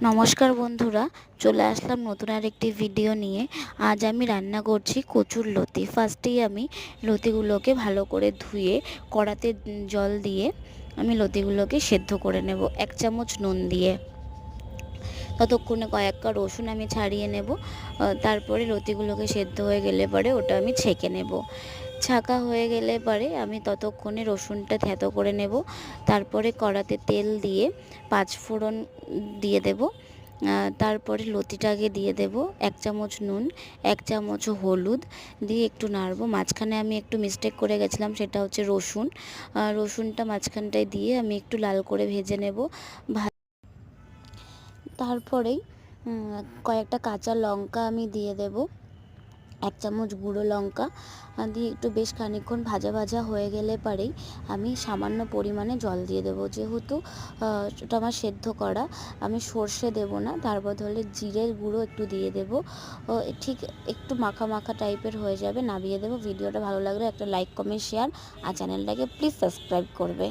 নমস্কার বন্ধুরা, চলে আসলাম নতুন আরেকটি ভিডিও নিয়ে। আজ আমি রান্না করছি কচুর লতি। ফার্স্টেই আমি লতিগুলোকে ভালো করে ধুয়ে কড়াতে জল দিয়ে আমি লতিগুলোকে সেদ্ধ করে নেব 1 চামচ নুন দিয়ে। ততক্ষণে কয়েকটা রসুন আমি ছাড়িয়ে নেব। তারপরে লতিগুলোকে সেদ্ধ হয়ে গেলে পরে ওটা আমি ছেঁকে নেব। ছাঁকা হয়ে গেলে পরে আমি ততক্ষণে রসুনটা থেঁতো করে নেব। তারপরে কড়াতে তেল দিয়ে 5 ফোড়ন দিয়ে দেব। তারপরে লতিটাকে দিয়ে দেব, 1 চামচ নুন, 1 চামচ হলুদ দিয়ে একটু নাড়বো। মাঝখানে আমি একটু মিস্টেক করে গেছিলাম, সেটা হচ্ছে রসুনটা মাঝখানটায় দিয়ে আমি একটু লাল করে ভেজে নেব। তারপরেই কয়েকটা কাঁচা লঙ্কা আমি দিয়ে দেব, 1 চামচ গুঁড়ো লঙ্কা দিয়ে একটু বেশ খানিকক্ষণ ভাজা ভাজা হয়ে গেলে পরেই আমি সামান্য পরিমাণে জল দিয়ে দেবো। যেহেতু ওটা আমার সেদ্ধ করা, আমি সর্ষে দেব না, তার বদলে জিরের গুঁড়ো একটু দিয়ে দেবো। ঠিক একটু মাখা মাখা টাইপের হয়ে যাবে, নামিয়ে দেবো। ভিডিওটা ভালো লাগলে একটা লাইক, কমেন্ট, শেয়ার আর চ্যানেলটাকে প্লিজ সাবস্ক্রাইব করবে।